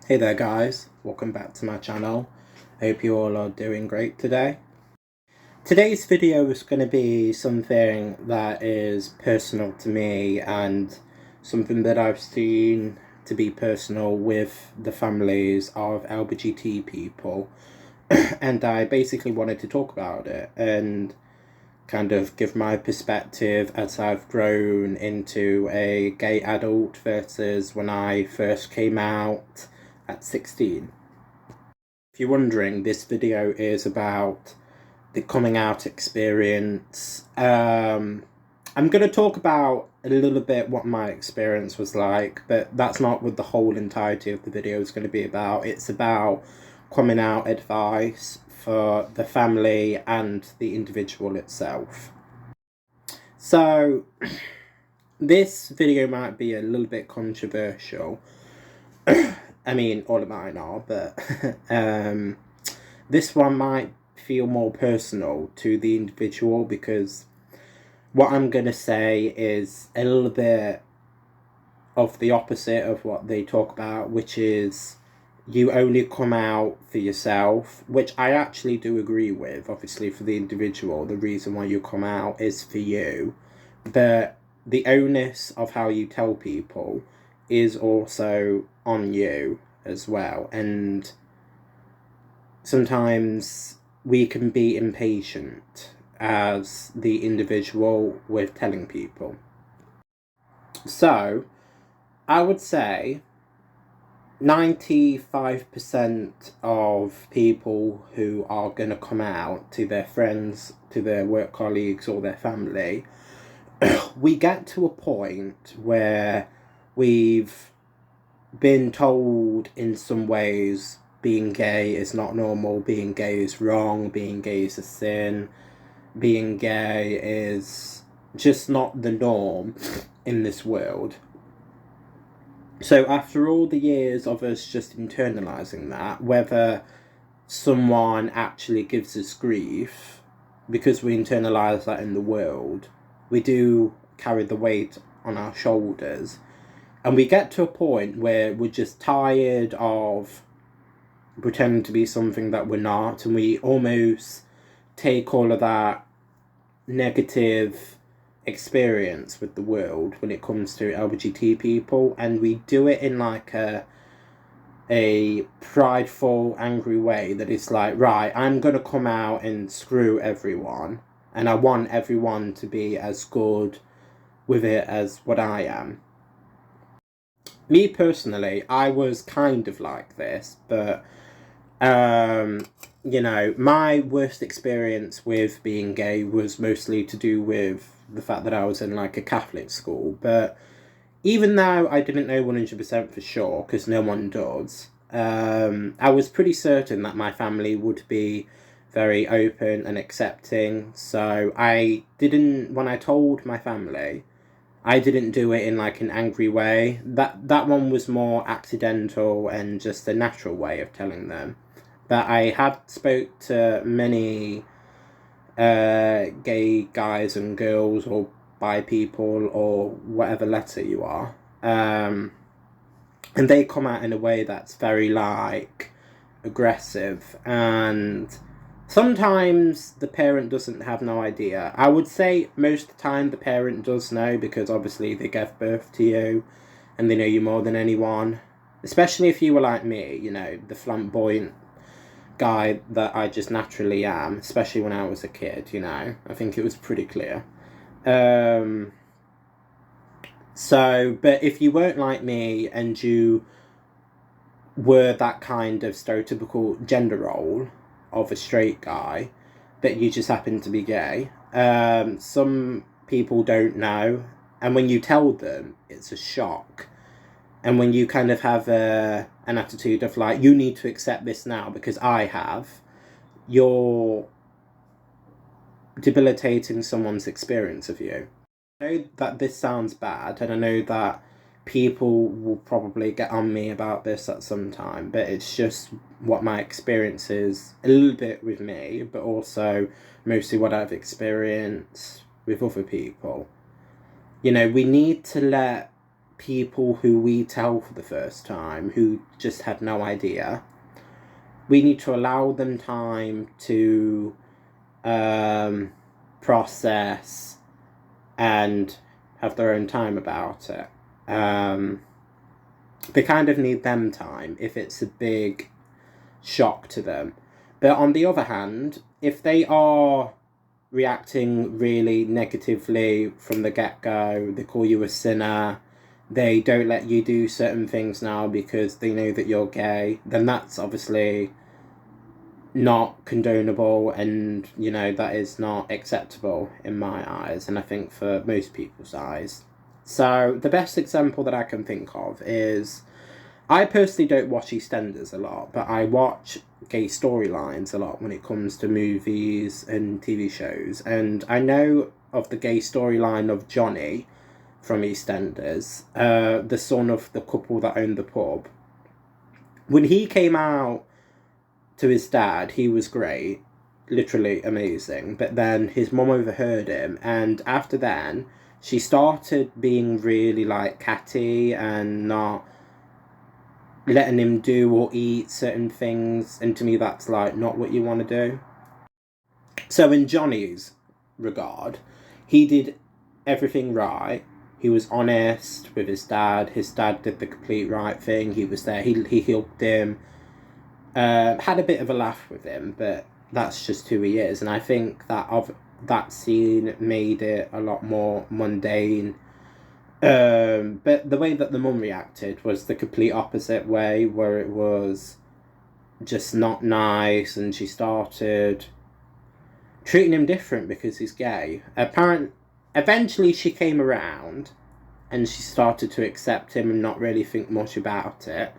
Hey there guys, welcome back to my channel. I hope you all are doing great today. Today's video is going to be something that is personal to me and something that I've seen to be personal with the families of LGBT people. And I basically wanted to talk about it and kind of give my perspective as I've grown into a gay adult versus when I first came out at 16. If you're wondering, this video is about the coming out experience. I'm going to talk about a little bit what my experience was like, but that's not what the whole entirety of the video is going to be about. It's about coming out advice for the family and the individual itself. So, this video might be a little bit controversial. I mean, all of mine are, but this one might feel more personal to the individual because what I'm going to say is a little bit of the opposite of what they talk about, which is you only come out for yourself, which I actually do agree with. Obviously, for the individual, the reason why you come out is for you, but the onus of how you tell people is also on you as well. And sometimes we can be impatient as the individual with telling people. So, I would say 95% of people who are going to come out to their friends, to their work colleagues, or their family, we get to a point where we've been told in some ways being gay is not normal, being gay is wrong, being gay is a sin, being gay is just not the norm in this world. So after all the years of us just internalizing that, whether someone actually gives us grief, because we internalize that in the world, we do carry the weight on our shoulders. And we get to a point where we're just tired of pretending to be something that we're not, and we almost take all of that negative experience with the world when it comes to LGBT people, and we do it in like a prideful, angry way that is like, right, I'm gonna come out and screw everyone, and I want everyone to be as good with it as what I am. Me personally, I was kind of like this, but my worst experience with being gay was mostly to do with the fact that I was in like a Catholic school. But even though I didn't know 100% for sure, because no one does, I was pretty certain that my family would be very open and accepting. So when I told my family, I didn't do it in like an angry way. That one was more accidental and just a natural way of telling them. But I have spoke to many gay guys and girls or bi people or whatever letter you are, and they come out in a way that's very like aggressive, and sometimes the parent doesn't have no idea. I would say most of the time the parent does know because obviously they gave birth to you and they know you more than anyone. Especially if you were like me, the flamboyant guy that I just naturally am, especially when I was a kid, I think it was pretty clear. But if you weren't like me and you were that kind of stereotypical gender role of a straight guy, but you just happen to be gay, some people don't know. And when you tell them, it's a shock. And when you kind of have an attitude of like, you need to accept this now because I have, you're debilitating someone's experience of you. I know that this sounds bad, and I know that people will probably get on me about this at some time, but it's just what my experience is a little bit with me, but also mostly what I've experienced with other people. We need to let people who we tell for the first time who just had no idea. We need to allow them time to process and have their own time about it. They kind of need them time if it's a big shock to them. But on the other hand, if they are reacting really negatively from the get-go, they call you a sinner, they don't let you do certain things now because they know that you're gay, then that's obviously not condonable, and you know, that is not acceptable in my eyes, and I think for most people's eyes. So the best example that I can think of is, I personally don't watch EastEnders a lot, but I watch gay storylines a lot when it comes to movies and TV shows, and I know of the gay storyline of Johnny from EastEnders, the son of the couple that owned the pub. When he came out to his dad, he was great, literally amazing, but then his mum overheard him, and after then she started being really like catty and not letting him do or eat certain things, and to me that's like not what you want to do. So in Johnny's regard, he did everything right. He was honest with his dad. His dad did the complete right thing. He was there. He helped him. Had a bit of a laugh with him, but that's just who he is. And I think that scene made it a lot more mundane. But the way that the mum reacted was the complete opposite way, where it was just not nice, and she started treating him different because he's gay. Eventually she came around and she started to accept him and not really think much about it.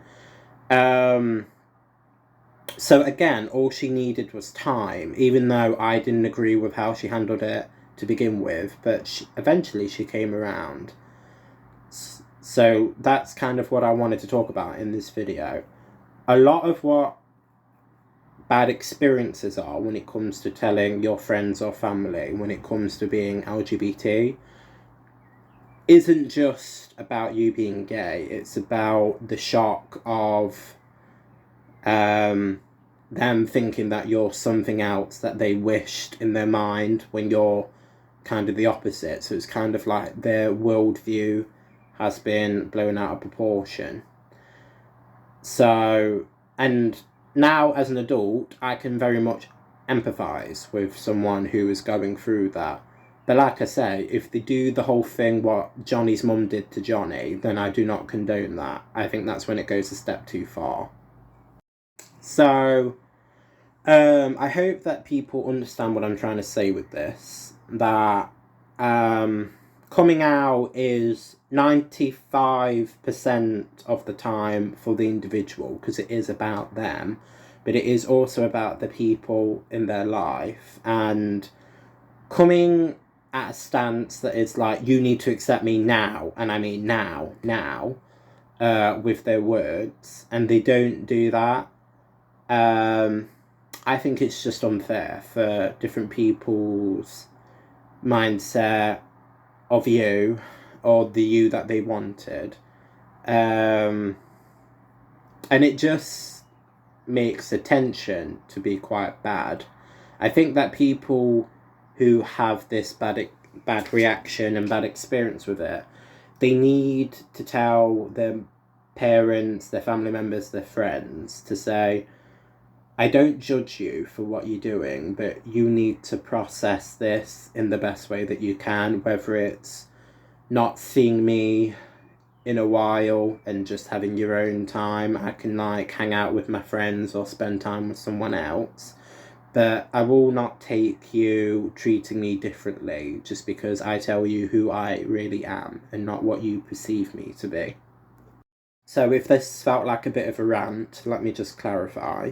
So again, all she needed was time, even though I didn't agree with how she handled it to begin with, but eventually she came around. So that's kind of what I wanted to talk about in this video. A lot of what bad experiences are when it comes to telling your friends or family, when it comes to being LGBT, isn't just about you being gay. It's about the shock of them thinking that you're something else that they wished in their mind when you're kind of the opposite. So it's kind of like their worldview has been blown out of proportion. So, and now as an adult, I can very much empathise with someone who is going through that. But like I say, if they do the whole thing what Johnny's mum did to Johnny, then I do not condone that. I think that's when it goes a step too far. So, I hope that people understand what I'm trying to say with this. That coming out is 95% of the time for the individual, because it is about them, but it is also about the people in their life, and coming at a stance that is like, you need to accept me now, and I mean now, with their words, and they don't do that. I think it's just unfair for different people's mindset of you, or the you that they wanted. And it just makes the tension to be quite bad. I think that people who have this bad reaction and bad experience with it, they need to tell their parents, their family members, their friends, to say, I don't judge you for what you're doing, but you need to process this in the best way that you can, whether it's not seeing me in a while and just having your own time. I can like hang out with my friends or spend time with someone else, but I will not take you treating me differently just because I tell you who I really am and not what you perceive me to be. So if this felt like a bit of a rant, let me just clarify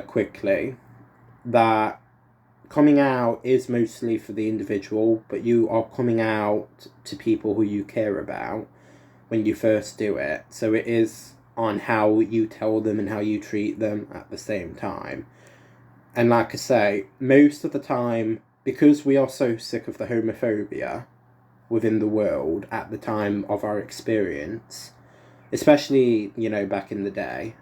quickly that coming out is mostly for the individual, but you are coming out to people who you care about when you first do it. So it is on how you tell them and how you treat them at the same time. And like I say, most of the time, because we are so sick of the homophobia, within the world at the time of our experience, especially, you know, back in the day,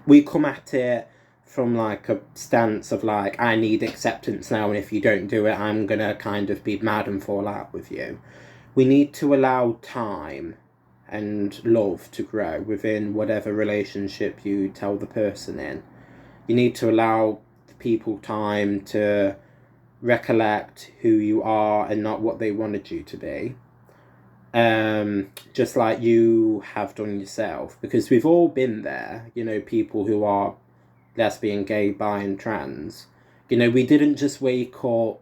we come at it from like a stance of like, I need acceptance now, and if you don't do it, I'm gonna kind of be mad and fall out with you. We need to allow time and love to grow within whatever relationship you tell the person in. You need to allow people time to recollect who you are and not what they wanted you to be. Just like you have done yourself, because we've all been there, you know, people who are lesbian, gay, bi, and trans. You know, we didn't just wake up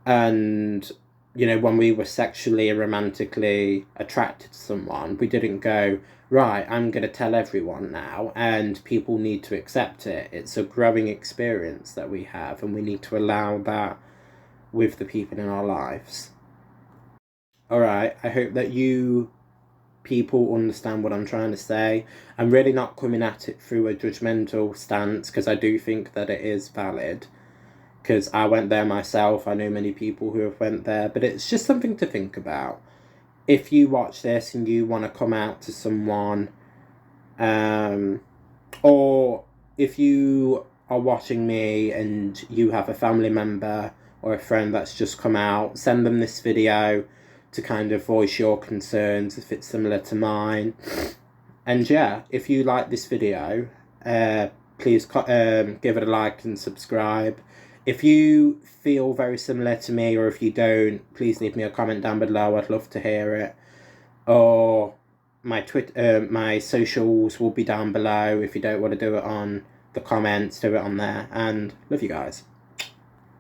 and, you know, when we were sexually and romantically attracted to someone, we didn't go, right, I'm going to tell everyone now, and people need to accept it. It's a growing experience that we have, and we need to allow that with the people in our lives. Alright, I hope that you people understand what I'm trying to say. I'm really not coming at it through a judgmental stance, because I do think that it is valid. Because I went there myself, I know many people who have went there, but it's just something to think about. If you watch this and you want to come out to someone, or if you are watching me and you have a family member or a friend that's just come out, send them this video to kind of voice your concerns if it's similar to mine. And yeah, if you like this video, please give it a like and subscribe. If you feel very similar to me, or if you don't, please leave me a comment down below. I'd love to hear it. Or my socials will be down below. If you don't want to do it on the comments, do it on there. And love you guys.